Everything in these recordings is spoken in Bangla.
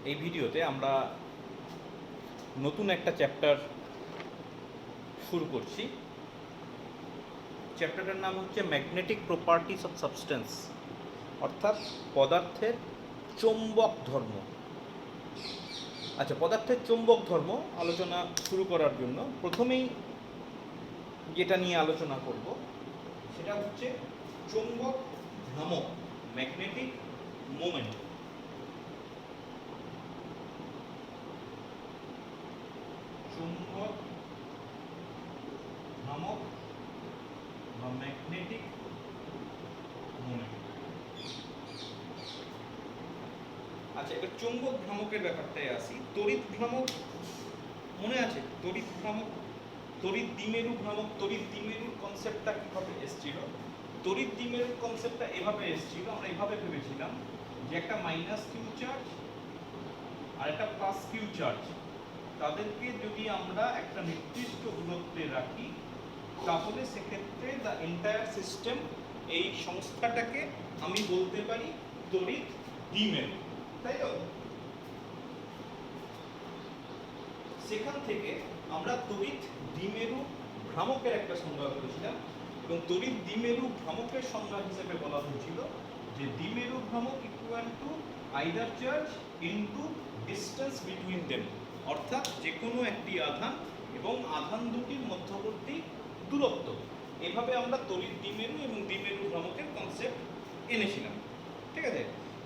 এই ভিডিওতে আমরা নতুন একটা চ্যাপ্টার শুরু করছি। চ্যাপ্টারটার নাম হচ্ছে ম্যাগনেটিক প্রপার্টিস অফ সাবস্টেন্স, অর্থাৎ পদার্থের চৌম্বক ধর্ম। আচ্ছা, পদার্থের চৌম্বক ধর্ম আলোচনা শুরু করার জন্য প্রথমেই যেটা নিয়ে আলোচনা করব সেটা হচ্ছে চৌম্বক ভ্রামক, ম্যাগনেটিক মোমেন্ট। চৌম্বক ভ্রামক বা ম্যাগনেটিক মোমেন্ট। আচ্ছা, এটা চৌম্বক ভ্রামকের ব্যাপারটায় আসি। তড়িৎ ভ্রামক মনে আছে? তড়িৎ ভ্রামক, তড়িৎ দ্বিমেরু ভ্রামক। তড়িৎ দ্বিমেরুর কনসেপ্টটা কিভাবে এসেছিল? তড়িৎ দ্বিমেরুর কনসেপ্টটা এভাবে এসেছিল, আমরা এভাবে ভেবেছিলাম যে একটা মাইনাস কিউ চার্জ আর একটা প্লাস কিউ চার্জ, তাদেরকে যদি আমরা একটা নির্দিষ্ট দূরত্বে রাখি তাহলে সেক্ষেত্রে দ্য এন্টায়ার সিস্টেম, এই সংস্থাটাকে আমি বলতে পারি তড়িৎ দ্বিমেরু, তাই তো? সেখান থেকে আমরা তড়িৎ দ্বিমেরু ভ্রামকের একটা সংজ্ঞা করেছিলাম এবং তড়িৎ দ্বিমেরু ভ্রামকের সংজ্ঞা হিসেবে বলা হয়েছিল যে দ্বিমেরু ভ্রামক equal to either charge into distance between them, অর্থাৎ যে কোনো একটি আধান এবং আধান দুটির মধ্যবর্তী দূরত্ব। এভাবে আমরা তড়িৎ দ্বিমেরু এবং দ্বিমেরু ভ্রামকের কনসেপ্ট এনেছিলাম, ঠিক আছে?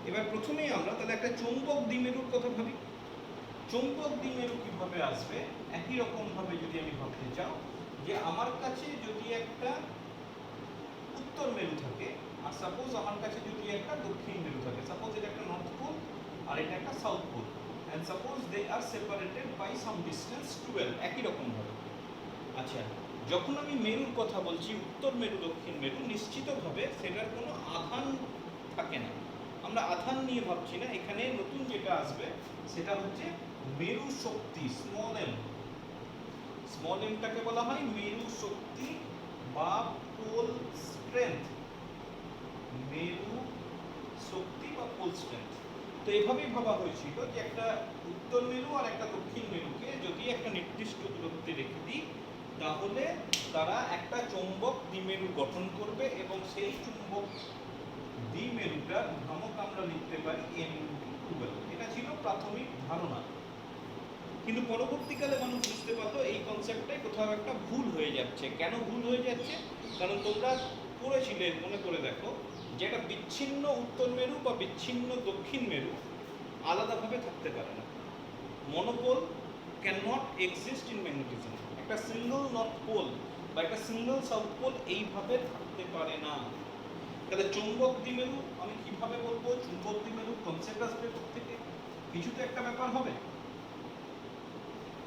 এবার প্রথমেই আমরা তাহলে একটা চৌম্বক দ্বিমেরুর কথা ভাবি। চৌম্বক দ্বিমেরু কিভাবে আসবে? একই রকম ভাবে যদি আমি ভাবতে চাও যে আমার কাছে যদি একটা উত্তর মেরু থাকে আর সাপোজ আমার কাছে যদি একটা দক্ষিণ মেরু থাকে, সাপোজ এটা একটা নর্থ পোল আর এটা একটা south pole, and suppose they are separated by some distance 12, একই রকম ভাবে। আচ্ছা, যখন আমি মেরুর কথা বলছি, উত্তর মেরু দক্ষিণ মেরু, নিশ্চিতভাবে সেটার কোনো আধান থাকে না। আমরা আধান নিয়ে ভাবছি না, এখানে নতুন যেটা আসবে সেটা হচ্ছে মেরু শক্তি, স্মল এম। স্মল এমটাকে বলা হয় মেরু শক্তি বা পোল স্ট্রেংথ। মেরু শক্তি বা পোল স্ট্রেংথ। তো এভাবেই ভাবা হয়েছিল যে একটা উত্তর মেরু আর একটা দক্ষিণ মেরুকে যদি একটা নির্দিষ্ট দূরত্বে রেখে দিই তাহলে তারা একটা চৌম্বক দ্বিমেরু গঠন করবে এবং সেই চৌম্বক দ্বিমেরুটার ভ্রামক আমরা লিখতে পারি n/12। এটা ছিল প্রাথমিক ধারণা, কিন্তু পরবর্তীকালে মানুষ বুঝতে পারলো এই কনসেপ্টটাই কোথাও একটা ভুল হয়ে যাচ্ছে। কেন ভুল হয়ে যাচ্ছে? কারণ তোমরা পড়েছিলে, মনে করে দেখো, যে একটা বিচ্ছিন্ন উত্তর মেরু বা বিচ্ছিন্ন দক্ষিণ মেরু আলাদাভাবে থাকতে পারে না। Monopole can not exist in magnetism. একটা সিঙ্গল নর্থ পোল বা একটা সিঙ্গল সাউথ পোল এইভাবে থাকতে পারে না। তাহলে চৌম্বক দ্বিমেরু আমি কিভাবে বলবো? চৌম্বক দ্বিমেরু কনসেপ্ট আসবে থেকে কিছু তো একটা ব্যাপার হবে।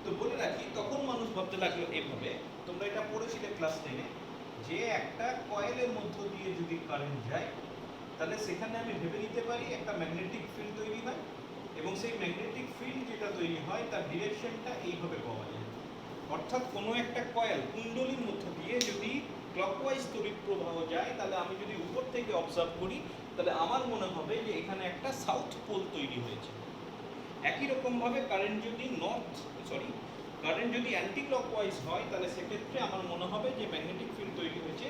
তো বলে রাখি, তখন মানুষ ভাবতে লাগলো এভাবে, তোমরা এটা পড়েছিলে ক্লাস 10-এ, যে একটা কয়েলের মধ্য দিয়ে যদি কারেন্ট যায় তাহলে সেখানে আমি ভেবে নিতে পারি একটা ম্যাগনেটিক ফিল্ড তৈরি হয় এবং সেই ম্যাগনেটিক ফিল্ড যেটা তৈরি হয় তার ডিরেকশনটা এইভাবে পাওয়া যায়। অর্থাৎ কোনো একটা কয়েল কুণ্ডলীর মধ্য দিয়ে যদি ক্লকওয়াইজ তড়িৎ প্রবাহ যায় তাহলে আমি যদি উপর থেকে অবজার্ভ করি তাহলে আমার মনে হবে যে এখানে একটা সাউথ পোল তৈরি হয়েছে। একই রকমভাবে কারেন্ট যদি অ্যান্টি ক্লকওয়াইজ হয় তাহলে সেক্ষেত্রে আমার মনে হবে যে ম্যাগনেটিক ফিল্ড তৈরি হয়েছে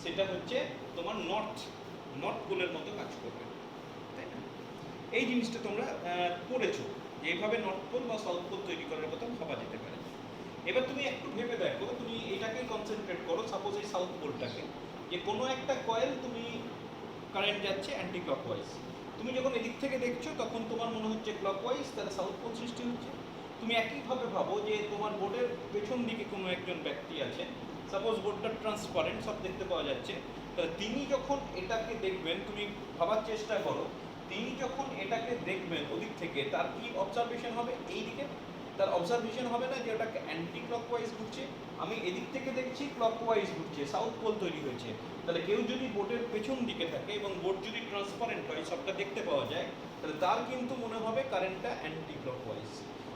সেটা হচ্ছে তোমার নর্থ পোলের মতো কাজ করবে, তাই না? এই জিনিসটা তোমরা পড়েছো যে এইভাবে নর্থ পোল বা সাউথ পোল তৈরি করার কথা ভাবা যেতে পারে। এবার তুমি একটু ভেবে দেখো, তুমি এটাকেই কনসেন্ট্রেট করো, সাপোজ এই সাউথ পোলটাকে, যে কোনো একটা কয়েল তুমি কারেন্ট যাচ্ছে অ্যান্টি ক্লকওয়াইজ, তুমি যখন এদিক থেকে দেখছো তখন তোমার মনে হচ্ছে ক্লকওয়াইজ, তাহলে সাউথ পোল সৃষ্টি হচ্ছে। তুমি একইভাবে ভাবো যে তোমার বোর্ডের পেছন দিকে কোনো একজন ব্যক্তি আছে, সাপোজ বোর্ডটা ট্রান্সপারেন্ট, সব দেখতে পাওয়া যাচ্ছে, তাহলে তিনি যখন এটাকে দেখবেন, তুমি ভাবার চেষ্টা করো, তিনি যখন এটাকে দেখবেন ওদিক থেকে তার কি অবজারভেশন হবে? এই দিকে তার অবজারভেশন হবে না যে ওটাকে অ্যান্টি ক্লকওয়াইজ ঘুরছে, আমি এদিক থেকে দেখছি ক্লকওয়াইজ ঘুরছে, সাউথ পোল তৈরি হয়েছে। তাহলে কেউ যদি বোর্ডের পেছন দিকে থাকে এবং বোর্ড যদি ট্রান্সপারেন্ট হয়, সবটা দেখতে পাওয়া যায়, তাহলে তার কিন্তু মনে হবে কারেন্টটা অ্যান্টি ক্লকওয়াইজ।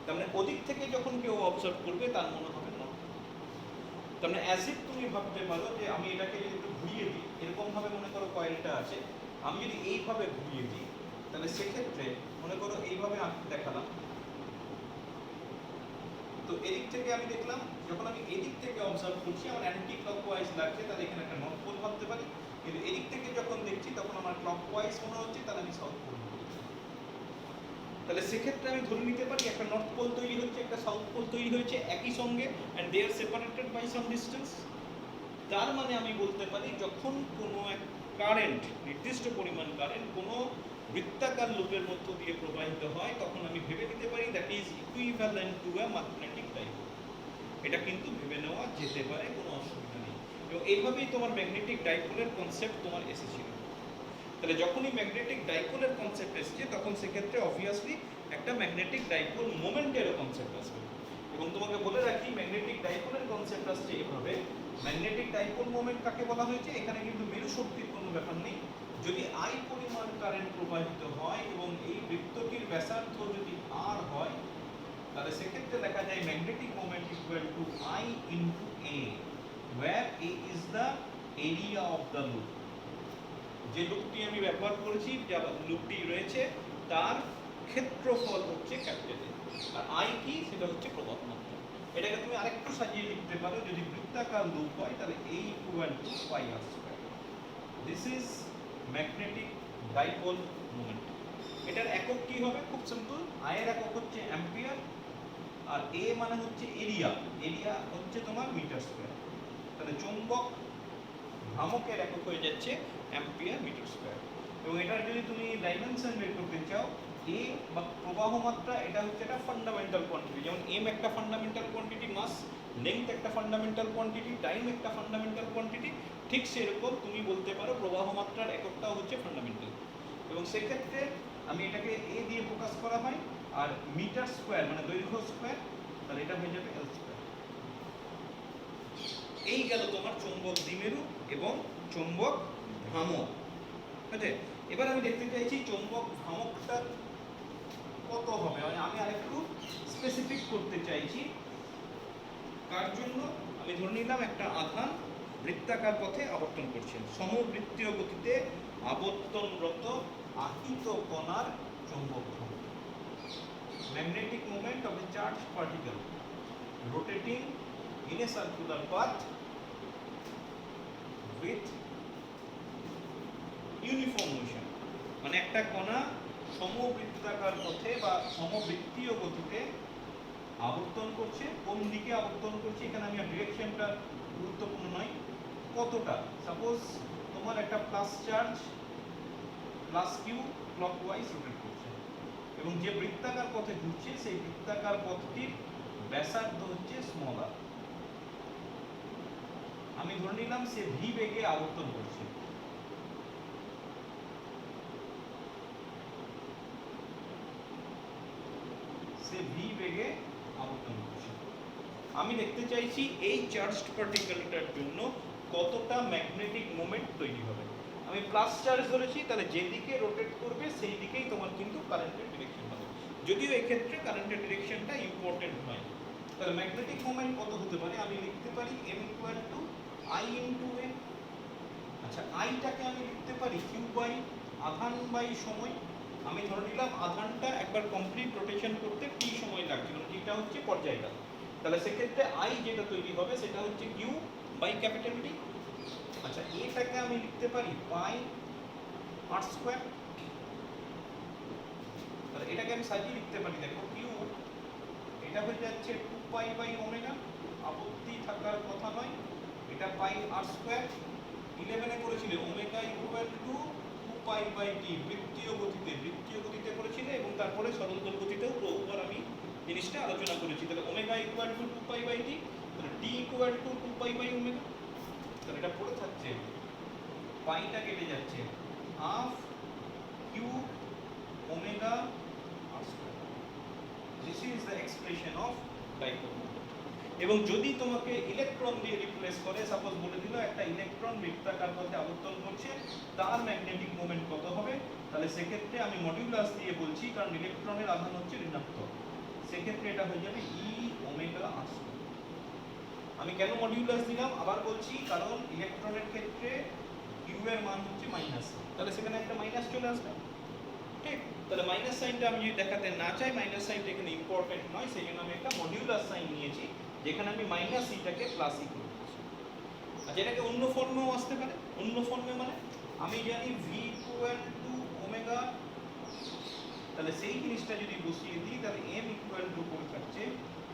তার মানে ওদিক থেকে যখন কেউ অবজার্ভ করবে তার মনে হবে না। তার মানে অ্যাজ ইফ তুমি ভাবতে পারো যে আমি এটাকে যদি একটু ঘুরিয়ে দিই, এরকমভাবে মনে করো কয়েলটা আছে, আমি যদি এইভাবে ঘুরিয়ে দিই তাহলে সেক্ষেত্রে মনে করো এইভাবে আঁকতে দেখালাম, তো এদিক থেকে আমি দেখলাম, যখন আমি এদিক থেকে অবজার্ভ করছি আমার অ্যান্টি ক্লকওয়াইজ লাগছে, তাহলে এখানে একটা নর্থ পোল ভাবতে পারি, কিন্তু এদিক থেকে যখন দেখছি তখন আমার ক্লকওয়াইজ মনে হচ্ছে, তাহলে আমি সাউথ পোল। তাহলে সেক্ষেত্রে আমি ধরে নিতে পারি একটা নর্থ পোল তৈরি হচ্ছে, একটা সাউথ পোল তৈরি হয়েছে একই সঙ্গে, and they are separated by some distance. তার মানে আমি বলতে পারি যখন কোনো এক কারেন্ট, নির্দিষ্ট পরিমাণ কারেন্ট কোনো বৃত্তাকার লুপের মধ্য দিয়ে প্রবাহিত হয়, তখন আমি ভেবে নিতে পারি that is equivalent to a magnetic dipole. এটা কিন্তু ভেবে নেওয়া যেতে পারে, কোনো অসুবিধা নেই। এবং এইভাবেই তোমার ম্যাগনেটিক ডাইপোলের কনসেপ্ট তোমার এসেছিল। তাহলে যখনই ম্যাগনেটিক ডাইপোলের কনসেপ্ট এসেছে, তখন সেক্ষেত্রে অবভিয়াসলি একটা ম্যাগনেটিক ডাইপোল মোমেন্টেরও কনসেপ্ট আসবে। এবং তোমাকে বলে রাখি, ম্যাগনেটিক ডাইপোলের কনসেপ্ট আসছে এভাবে। ম্যাগনেটিক ডাইপোল মোমেন্ট কাকে বলা হয়েছে, এখানে কিন্তু মেরু শক্তির কোনো ব্যাপার নেই। যদি আই পরিমাণ কারেন্ট প্রবাহিত হয় এবং এই বৃত্তটির ব্যাসার্ধ যদি আর হয়, তাহলে সেক্ষেত্রে দেখা যায় magnetic moment equal to I into A, where a is the area of the loop। যে লুপটি আমি ব্যবহার করেছি, যে লুপটি রয়েছে তার ক্ষেত্রফল হচ্ছে ক্যাপিটাল এ, আর আই কি, সেটা হচ্ছে প্রবাহ মাত্রা। এটাকে তুমি আরেকটু সাজিয়ে লিখতে পারো, যদি বৃত্তাকার লুপ হয় তাহলে a equal to pi r square. This is magnetic dipole moment. এটার একক কি হবে, খুব সিম্পল, আই এর একক হচ্ছে অ্যাম্পিয়ার, আর এ মানে হচ্ছে এরিয়া, এরিয়া হচ্ছে তোমার মিটার স্কয়ার। তাহলে চৌম্বক ভ্রামকের একক হয়ে যাচ্ছে অ্যাম্পিয়ার মিটার স্কয়ার। এবং এটার যদি তুমি ডাইমেনশন বের করতে চাও, এ বা প্রবাহ মাত্রা, এটা হচ্ছে একটা ফান্ডামেন্টাল কোয়ান্টিটি। যেমন এম একটা ফান্ডামেন্টাল কোয়ান্টিটি, মাস লেংথ একটা ফান্ডামেন্টাল কোয়ান্টিটি, টাইম একটা ফান্ডামেন্টাল কোয়ান্টিটি, ঠিক সেরকম তুমি বলতে পারো প্রবাহ মাত্রার এককটাও হচ্ছে ফান্ডামেন্টাল। এবং সেক্ষেত্রে আমি এটাকে এ দিয়ে প্রকাশ করা হয়, আর মিটার স্কয়ার মানে দৈর্ঘ্য স্কয়ার, তাহলে এটা হয়ে যাবে এল স্কয়ার। এই গেল তোমার চৌম্বক দ্বিমেরু এবং চৌম্বক ভ্রামক। ঠিক আছে, এবার আমি দেখতে চাইছি চৌম্বক ভ্রামকটা কত হবে, মানে আমি আরেকটু স্পেসিফিক করতে চাইছি। কার জন্য, আমি ধরে নিলাম একটা আধান বৃত্তাকার পথে আবর্তন করছে, সমবৃত্তীয় গতিতে আবর্তনরত আহিত কণার চৌম্বক ভ্রামক। Magnetic moment of A charged particle rotating in a circular path with uniform motion। মানে একটা কণা সমবৃত্তাকার পথে বা সমবৃত্তীয় গতিতে আবর্তন করছে। কোন দিকে আবর্তন করছে, এখানে আমি ডিরেকশনটা গুরুত্বপূর্ণ নয়, কতটা। সাপোজ তোমার একটা plus charge plus q clockwise rotate করছে, এবং যে বৃত্তাকার পথে ঘুরছে সেই বৃত্তাকার পথটির ব্যাসার্ধ হচ্ছে স্মল আর। আমি ধরে নিলাম সে ভি বেগে আবর্তন করছে। সে ভি বেগে আবর্তন করছে। আমি দেখতে চাইছি এই চার্জড পার্টিকেলটার জন্য কতটা ম্যাগনেটিক মোমেন্ট তৈরি হবে। আমি প্লাস চার্জ ধরেছি, তাহলে যেদিকে রোটেট করবে সেই দিকেই তোমার কিন্তু কারেন্টের ডিরেকশন হবে, যদিও এক্ষেত্রে কারেন্টের ডিরেকশনটা ইম্পর্টেন্ট নয়। তাহলে ম্যাগনেটিক মোমেন্ট কত হতে পারে, আমি লিখতে পারি m equal to I into A. আচ্ছা, আইটাকে আমি লিখতে পারি কিউ বাই আধান বাই সময়। আমি ধরে নিলাম আধানটা একবার কমপ্লিট রোটেশন করতে টি সময় লাগছে, মানে টিটা হচ্ছে পর্যায়কাল। তাহলে সেক্ষেত্রে আই যেটা তৈরি হবে সেটা হচ্ছে কিউ বাই ক্যাপিটাল টি। আচ্ছা, এটাকে আমি লিখতে পারি পাই আর স্কয়ার। তাহলে এটাকে আমি সাজিয়ে লিখতে পারি, দেখো কিউ এটা হয়ে যাচ্ছে 2 পাই বাই ওমেগা, আপত্তি থাকার কথা নয়, এটা পাই আর স্কয়ার। 11 এ করেছিলে omega equal to 2 pi by T, বৃত্তীয় গতিতে করেছিলে, এবং তারপরে সরলতল গতিতেও বহুবার আমি জিনিসটা আলোচনা করেছি। তাহলে omega equal to 2 pi by T, তাহলে T equal to 2 pi by omega. তাহলে এটা পড়ে থাকছে, পাইটা কেটে যাচ্ছে, half Q omega R square. This is the expression of dipole moment. এবং যদি তোমাকে ইলেকট্রন দিয়ে রিপ্লেস করে, সাপোজ বলে দিল একটা ইলেকট্রন বৃত্তাকার পথে আবর্তন করছে, তার ম্যাগনেটিক মোমেন্ট কত হবে, তাহলে সেক্ষেত্রে আমি মডিউলাস দিয়ে বলছি, কারণ ইলেকট্রনের আধান হচ্ছে ঋণাত্মক, সেক্ষেত্রে এটা হয়ে যাবে ই ওমেগা আর স্কয়ার। আমি কেন মডিউলাস দিলাম আবার বলছি, কারণ ইলেকট্রনের ক্ষেত্রে কিউ এর মান হচ্ছে মাইনাস, তাহলে সেখানে একটা মাইনাস চলে আসবে। ঠিক ওকে, তাহলে মাইনাস সাইনটা আমি যদি দেখাতে না চাই, মাইনাস সাইনটা এখানে ইম্পর্টেন্ট নয়, সেই জন্য আমি একটা মডিউলার সাইন নিয়েছি যেখানে আমি মাইনাস ইটাকে প্লাস ই করে দিচ্ছি। আচ্ছা, এটাকে অন্য ফর্মেও আসতে পারে। অন্য ফর্মে মানে আমি জানি ভি ইকুয়াল টু ওমেগা, তাহলে সেই জিনিসটা যদি বসিয়ে দিই তাহলে এম ইকুয়াল টু করে থাকছে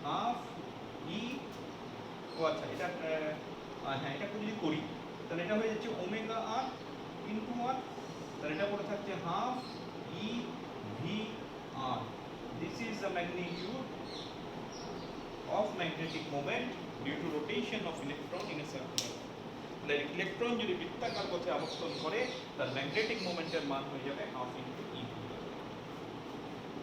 হাফ ই, ও আচ্ছা এটা হ্যাঁ এটা যদি করি তাহলে এটা হয়ে যাচ্ছে ওমেগা আর ইন্টু আর, তাহলে এটা করে থাকছে half e v r. This is the magnitude of magnetic moment due to rotation of electron in a circular. তাহলে ইলেকট্রন যদি বৃত্তাকার পথে আবর্তন করে তার ম্যাগনেটিক মোমেন্টের মান হয়ে যাবে হাফ ইনটু ই।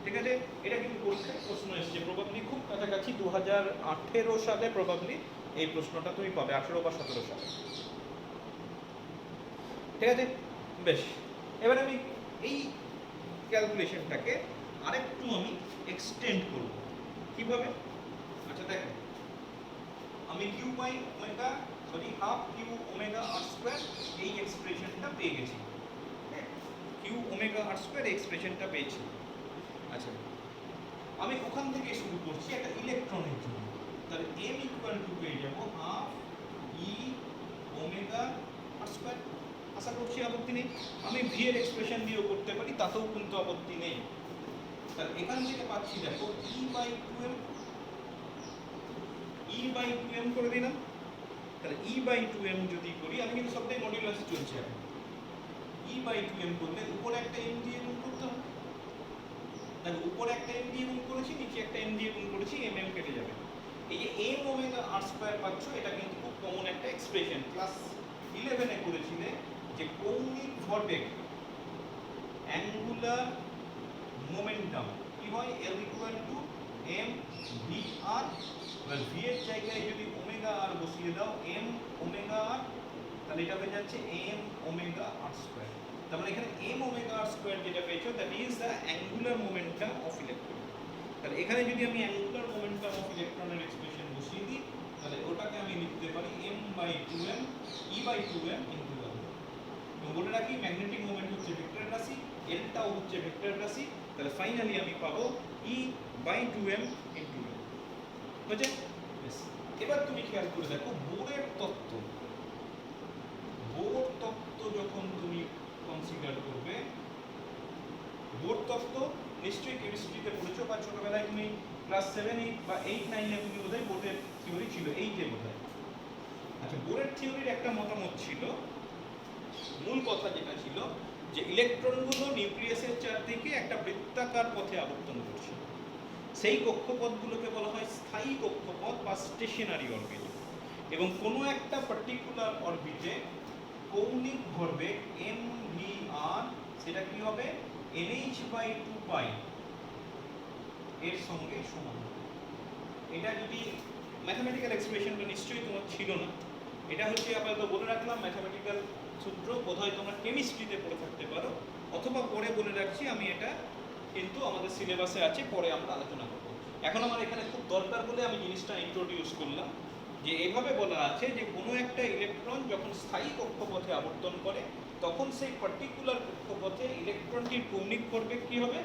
ঠিক আছে, এটা কিন্তু পরীক্ষায় প্রশ্ন এসেছে প্রবাবলি খুব কাছাকাছি 2018 সালে প্রবাবলি এই প্রশ্নটা তুমি পাবে, 18 বা 17 সালে। ঠিক আছে, বেশ, এবার আমি এই ক্যালকুলেশনটাকে আরেকটু আমি এক্সটেন্ড করব। কিভাবে? আচ্ছা দেখো, আমি q by omega sorry half Q omega R square এই এক্সপ্রেশনটা পেয়ে গেছি। কিউ ওমেগা আর স্কয়ার এই এক্সপ্রেশনটা পেয়েছি। আচ্ছা, আমি ওখান থেকে শুরু করছি একটা ইলেকট্রনের জন্য, তাহলে এম ইকুয়াল টু পেয়ে যাব হাফ ই ওমেগা আর স্কয়ার। আশা করছি আপত্তি নেই। আমি ভি এর এক্সপ্রেশন দিয়েও করতে পারি, তাতেও কিন্তু আপত্তি নেই। তাহলে এখান থেকে পাচ্ছি দেখো E by 2m, E by 2m করে দিলাম। তাহলে ই বাই 2m যদি করি, আমি কিন্তু সবটাই মডিউলাসে চলছে এখন, ই বাই 2m করলে উপরে একটা m দিয়ে গুণ করতে হবে। দেখো উপরে একটা m দিয়ে গুণ করেছি, নিচে একটা m দিয়ে গুণ করেছি, m কেটে যাবে। এই যে m ওমেগা r স্কয়ার পাচ্ছ, এটা কিন্তু খুব কমন একটা এক্সপ্রেশন, ক্লাস 11 এ করেছিলে যে কৌণিক ভরবেগ অ্যাঙ্গুলার মোমেন্টাম কি হয়, L equal to m v r। এবার v এর জায়গায় যদি ওমেগা r বসিয়ে দাও m ওমেগা r, তাহলে এটা হয়ে যাচ্ছে m ওমেগা r স্কয়ার। তার মানে এখানে m ওমেগা r স্কয়ার যেটা পেয়েছো that is the angular momentum of electron. তাহলে এখানে যদি আমি অ্যাঙ্গুলার মোমেন্টাম অফ ইলেকট্রনের এক্সপ্রেশন বসিয়ে দিই তাহলে ওটাকে আমি লিখতে পারি m by 2m e by 2m into 1। এবং বলে রাখি ম্যাগনেটিক মোমেন্ট হচ্ছে ভেক্টর রাশি, এলটাও হচ্ছে ভেক্টর রাশি, তাহলে ফাইনালি আমি পাবো e বাই 2m ইনটু 1। বুঝলে? বেশ, এবার তুমি খেয়াল করে দেখো বোরের তত্ত্ব, বোর তত্ত্ব যখন তুমি কনসিডার করবে, বোর তত্ত্ব নিশ্চয়ই কেমিস্ট্রিতে পড়েছো বা ছোটবেলায় তুমি ক্লাস 7 8 বা 8 9 এ তুমি বোধহয় বোরের থিওরি ছিল, 8 এ বোধহয়। আচ্ছা, বোরের থিওরির একটা মতামত ছিল, মূল কথা যেটা ছিল যে ইলেকট্রনগুলো নিউক্লিয়াসের চারদিকে একটা বৃত্তাকার পথে আবর্তন করছে। সেই কক্ষপথগুলোকে বলা হয় স্থায়ী কক্ষপথ বা স্টেশনারি অরবিট। এবং কোনো একটা পার্টিকুলার অরবিটে কৌণিক ভরবেগ এম ভি আর সেটা কি হবে NH বাই 2 পাই এর সঙ্গে সমান। এটা যদি ম্যাথমেটিক্যাল এক্সপ্রেশনটা নিশ্চয়ই তোমার ছিল না, এটা হচ্ছে আপাতত বলে রাখলাম ম্যাথমেটিক্যাল সূত্র, বোধহয় তোমরা কেমিস্ট্রিতে পড়ে থাকতে পারো, অথবা পরে বলে রাখছি আমি, এটা কিন্তু আমাদের সিলেবাসে আছে, পরে আমরা আলোচনা করব। এখন আমার এখানে খুব দরকার বলে আমি জিনিসটা ইন্ট্রোডিউস করলাম যে এভাবে বলা আছে যে কোনো একটা ইলেকট্রন যখন স্থায়ী কক্ষপথে আবর্তন করে তখন সেই পার্টিকুলার কক্ষপথে ইলেকট্রনটির কৌণিক ভরবেগ কি হবে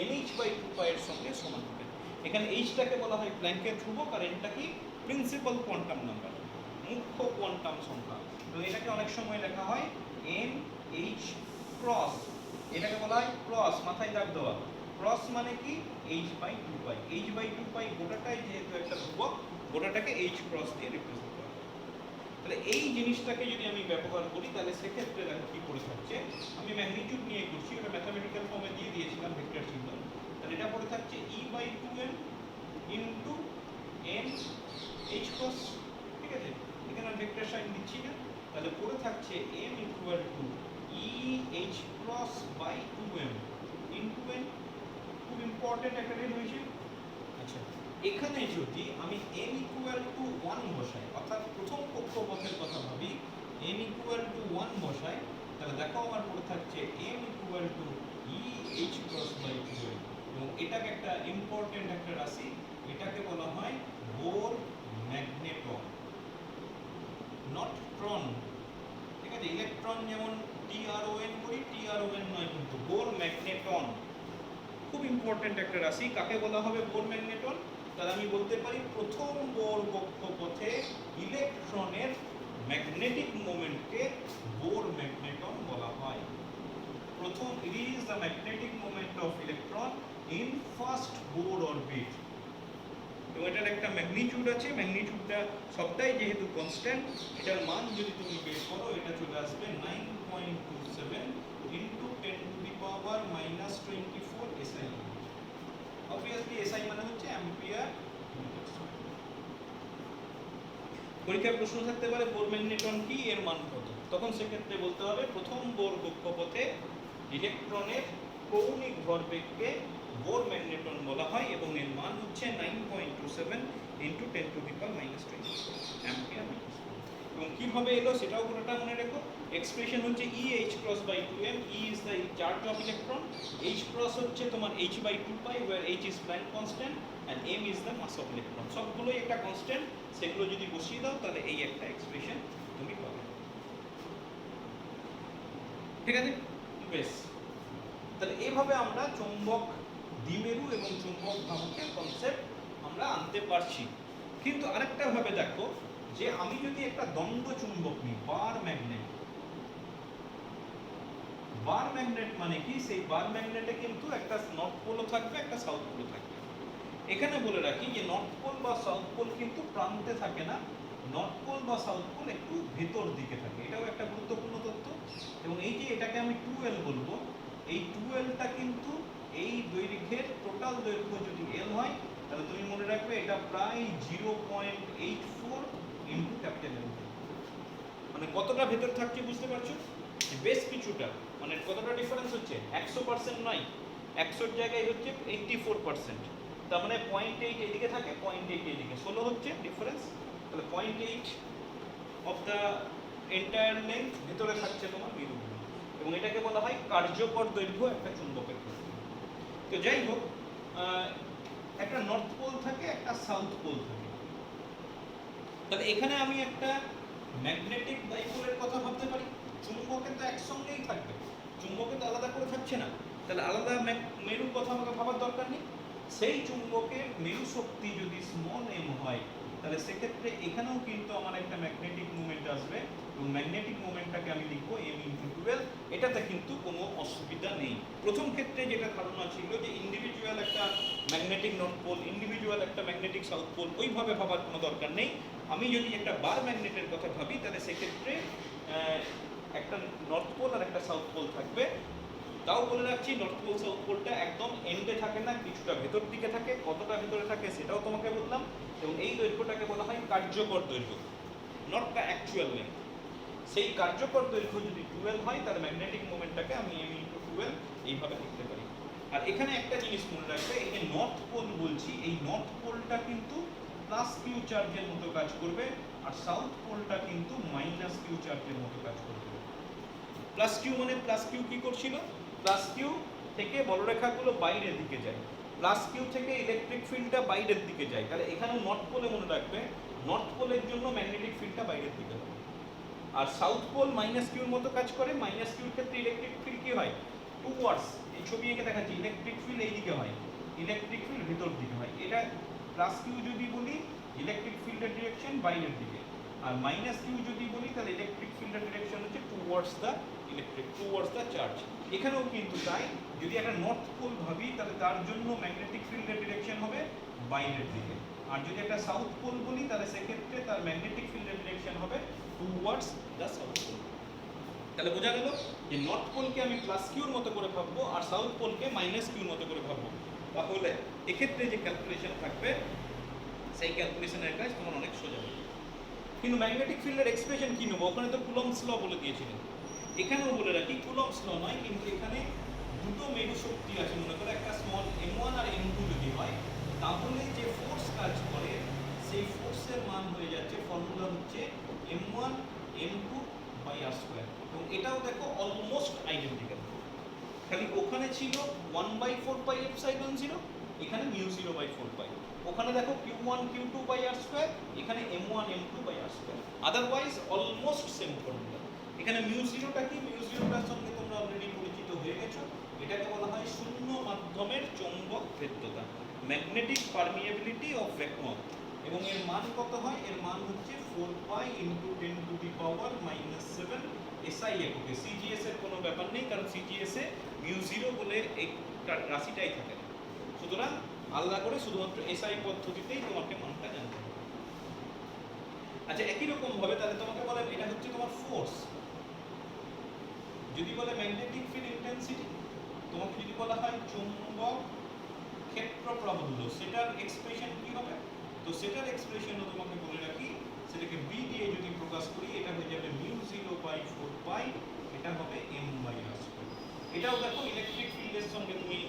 NH বাই 2 পাই এর সঙ্গে সমান হবে। এখানে এইচটাকে বলা হয় প্ল্যাঙ্কের ধ্রুবক, আর এনটা কি প্রিন্সিপাল কোয়ান্টাম নাম্বার, মুখ্য কোয়ান্টাম সংখ্যা। তো এটাকে অনেক সময় লেখা হয় NH ক্রস, এটাকে বলা হয় ক্রস, মাথায় দাগ দেওয়া। ক্রস মানে কি h বাই 2 পাই, h বাই 2 পাই গোটাটাই যেহেতু একটা ধ্রুবক, গোটাটাকে h ক্রস দিয়ে রিপ্রেজেন্ট করা হয়। তাহলে এই জিনিসটাকে যদি আমি ব্যবহার করি তাহলে সেক্ষেত্রে দেখো কি করে থাকছে, আমি ম্যাগনিটিউড নিয়ে করছি, ওটা ম্যাথমেটিক্যাল ফর্মে দিয়ে দিয়েছিলাম ভেক্টর সিম্বল। তাহলে এটা পড়ে থাকছে e by 2m into n h cross. ঠিক আছে, এখানে আমি ভেক্টর সাইন দিচ্ছি না, তাহলে পড়ে থাকছে m equal to e h cross by 2m into n। খুব ইম্পর্টেন্ট একটা রিলেশন। আচ্ছা, এখানে যদি আমি n ইকুয়াল টু 1 বসাই, অর্থাৎ প্রথম কক্ষপথের কথা ভাবি, n ইকুয়াল টু 1 বসাই, তাহলে দেখো আমার পড়ে থাকছে m equal to e h cross by 2m। এবং এটাকে একটা ইম্পর্টেন্ট একটা রাশি, এটাকে বলা হয় বোর ম্যাগনেটন, নট ট্রন। ঠিক আছে, ইলেকট্রন যেমন TRON করি, TRON নয়, কিন্তু বোর ম্যাগনেটন। ইম্পর্টেন্ট একটা রাশি। কাকে বলা হবে বোর ম্যাগনেটন? তাহলে আমি বলতে পারি প্রথম বোর কক্ষপথে ইলেকট্রনের ম্যাগনেটিক মোমেন্টকে বোর ম্যাগনেটন বলা হয়। প্রথম, it is the magnetic moment of electron in first Bohr orbit। এবং এটার একটা ম্যাগনিটিউড আছে, ম্যাগনিটিউডটা সবটাই যেহেতু কনস্ট্যান্ট, এটার মান যদি তুমি বের করো এটা চলে আসবে 9.27 into 10 two the power -24 SI। Obviously SI মানে হচ্ছে অ্যাম্পিয়ার। পরীক্ষায় প্রশ্ন থাকতে পারে বোর ম্যাগনেটন কি, এর মান কত? তখন সেক্ষেত্রে বলতে হবে প্রথম বোর কক্ষপথে ইলেকট্রনের কৌণিক ভরবেগকে বোর ম্যাগনেটন বলা হয় এবং এর মান হচ্ছে 9.27 into 10 two the power -24 ampere. এবং কিভাবে এলো সেটাও পুরোটা মনে রেখো। এক্সপ্রেশন হচ্ছে EH cross by 2m। E is the charge of electron, H cross হচ্ছে তোমার H by 2 pi, where H is Planck constant and m is the mass of electron. সবগুলোই একটা কনস্ট্যান্ট, সেগুলো যদি বসিয়ে দাও তাহলে এই একটা এক্সপ্রেশন তুমি পাবে। ঠিক আছে, বেশ। তাহলে এইভাবে আমরা চৌম্বক দ্বিমেরু এবং চৌম্বক ভ্রামকের কনসেপ্ট আমরা আনতে পারছি। কিন্তু আরেকটা ভাবে দেখো যে আমি যদি একটা দ্বন্দ্ব চুম্বক নিই, বার ম্যাগনেট। বার ম্যাগনেট মানে কি? সেই বার ম্যাগনেটে কিন্তু একটা নর্থ পোলও থাকবে, একটা সাউথ পোলও থাকবে। এখানে বলে রাখি যে নর্থ পোল বা সাউথ পোল কিন্তু প্রান্তে থাকে না, নর্থ পোল বা সাউথ পোল একটু ভেতর দিকে থাকে। এটাও একটা গুরুত্বপূর্ণ তথ্য। এবং এই যে এটাকে আমি 2L বলবো, এই 2Lটা কিন্তু এই দৈর্ঘ্যের টোটাল দৈর্ঘ্য যদি L হয় তাহলে তুমি মনে রাখবে এটা প্রায় 0.84 ইন্টু ক্যাপিটাল L। মানে কতটা ভেতর থাকছে বুঝতে পারছো? বেশ কিছুটা, মানে কতটা ডিফারেন্স হচ্ছে, 100% নয়, 100-র জায়গায় হচ্ছে 84%। তার মানে 0.8 এদিকে থাকে, 0.8 এদিকে, 16 হচ্ছে ডিফারেন্স। তাহলে 0.8 অফ দ্য এন্টায়ার লেন্থ ভেতরে থাকছে তোমার মেরু। এবং এটাকে বলা হয় কার্যকর দৈর্ঘ্য একটা চুম্বকের ক্ষেত্রে। তো যাই হোক, একটা নর্থ পোল থাকে, একটা সাউথ পোল থাকে। তাহলে এখানে আমি একটা ম্যাগনেটিক ডাইপোলের কথা ভাবতে পারি। চুম্বকে তো একসঙ্গেই থাকবে, চুম্বকে তো আলাদা করে থাকছে না, তাহলে আলাদা মেরুর কথা আমাকে ভাবার দরকার নেই। সেই চুম্বকের মেরু শক্তি যদি স্মল m হয় তাহলে সেক্ষেত্রে এখানেও কিন্তু আমার একটা ম্যাগনেটিক মুভমেন্ট আসবে এবং ম্যাগনেটিক মুভমেন্টটাকে আমি লিখবো m ইন্টু 12। এটাতে কিন্তু কোনো অসুবিধা নেই। প্রথম ক্ষেত্রে যেটা ধারণা ছিল যে ইন্ডিভিজুয়াল একটা ম্যাগনেটিক নর্থ পোল, ইন্ডিভিজুয়াল একটা ম্যাগনেটিক সাউথ পোল, ওইভাবে ভাবার কোনো দরকার নেই। আমি যদি একটা বার ম্যাগনেটের কথা ভাবি তাহলে সেক্ষেত্রে একটা নর্থ পোল আর একটা সাউথ পোল থাকবে। তাও বলে রাখছি নর্থ পোল সাউথ পোলটা একদম এন্ডে থাকে না, কিছুটা ভেতর দিকে থাকে। কতটা ভেতরে থাকে সেটাও তোমাকে বললাম। এবং এই দৈর্ঘ্যটাকে বলা হয় কার্যকর দৈর্ঘ্য, নট দ্য অ্যাকচুয়াল লেন্থ। সেই কার্যকর দৈর্ঘ্য যদি 12 হয় তাহলে ম্যাগনেটিক মোমেন্টটাকে আমি m ইন্টু 12 এইভাবে লিখতে পারি। আর এখানে একটা জিনিস মনে রাখবে, এই যে নর্থ পোল বলছি, এই নর্থ পোলটা কিন্তু প্লাস কিউ চার্জের মতো কাজ করবে আর সাউথ পোলটা কিন্তু মাইনাস কিউ চার্জের মতো কাজ করবে। প্লাস কিউ মানে প্লাস কিউ কি করছিল, প্লাস কিউ থেকে বলরেখাগুলো বাইরের দিকে যায়, প্লাস কিউ থেকে ইলেকট্রিক ফিল্ডটা বাইরের দিকে যায়। তাহলে এখানেও নর্থ পোলে মনে রাখবে নর্থ পোলের জন্য ম্যাগনেটিক ফিল্ডটা বাইরের দিকে হবে। আর সাউথ পোল মাইনাস কিউর মতো কাজ করে। মাইনাস কিউর ক্ষেত্রে ইলেকট্রিক ফিল্ড কি হয়, টুওয়ার্ডস, এই ছবি এঁকে দেখাচ্ছি, ইলেকট্রিক ফিল্ড এই দিকে হয়, ইলেকট্রিক ফিল্ড ভেতর দিকে হয়। এটা প্লাস কিউ যদি বলি ইলেকট্রিক ফিল্ডের ডিরেকশন বাইরের দিকে, আর মাইনাস কিউ যদি বলি তাহলে ইলেকট্রিক ফিল্ডের ডিরেকশন হচ্ছে towards the electric, towards the charge. এখানেও কিন্তু তাই, যদি একটা নর্থ পোল ভাবি তাহলে তার জন্য ম্যাগনেটিক ফিল্ডের ডিরেকশন হবে বাইরের দিকে। আর যদি একটা সাউথ পোল বলি তাহলে সেক্ষেত্রে তার ম্যাগনেটিক ফিল্ডের ডিরেকশন হবে টুওয়ার্ডস দ্য সাউথ পোল। তাহলে বোঝা গেল যে নর্থ পোলকে আমি প্লাস কিউর মতো করে ভাববো আর সাউথ পোলকে মাইনাস কিউর মতো করে ভাববো। তাহলে এক্ষেত্রে যে ক্যালকুলেশন থাকবে সেই ক্যালকুলেশনের কাজ তোমার অনেক সোজা হবে। কিন্তু ম্যাগনেটিক ফিল্ডের এক্সপ্রেশন কি নেবো, ওখানে তো কুলম্বস ল বলে দিয়েছিলেন। এখানেও বলে রাখি কুলম্বস ল নয়, কিন্তু এখানে দুটো মেরু শক্তি আছে। মনে করো একটা স্মল m1 আর m2 যদি হয় তাহলে যে ফোর্স কাজ করে সেই ফোর্সের মান হয়ে যাচ্ছে, ফর্মুলা হচ্ছে m1 m2 বাই r²। এবং এটাও দেখো অলমোস্ট আইডেন্টিক্যাল, খালি ওখানে ছিল 1/4 পাই এপসাইলন 0, এখানে μ0/4 পাই। ওখানে দেখো q1 q2 বাই r², এখানে m1 m2 by r²। Otherwise almost same formula. এখানে μ0টা কি, μ0টার সঙ্গে তোমরা অলরেডি পরিচিত হয়ে গেছো। এটাকে বলা হয় শূন্য মাধ্যমের চৌম্বক ভেদ্যতা, ম্যাগনেটিক পারমিয়েবিলিটি অফ ভ্যাকুয়াম, এবং এর মান কত হয়? এর মান হচ্ছে 4 pi into 10 two the power -7 SI এককে। সিজিএস এর কোনো ব্যাপার নেই, কারণ সিজিএস এ মিউ জিরো বলে এই রাশিটাই থাকে না। সুতরাং আলাদা করে শুধুমাত্র এসআই পদ্ধতিতেই তোমাকে মানটা জানতে হবে। আচ্ছা, একই রকম ভাবে তাহলে তোমাকে বলে এটা হচ্ছে তোমার ফোর্স। যদি বলে ম্যাগনেটিক ফিল্ড ইন্টেন্সিটি, তোমাকে যদি বলা হয় চুম্বক ক্ষেত্র প্রাবল্য, সেটার এক্সপ্রেশন কি হবে? তো সেটার এক্সপ্রেশনও তোমাকে বলে রাখি, সেটাকে বি দিয়ে যদি প্রকাশ করি, এটা হয়ে যাবে মিউ 0/4 পাই, এটা হবে m/r²। এটাও দেখো ইলেকট্রিক ফিল্ডের সঙ্গে তুমি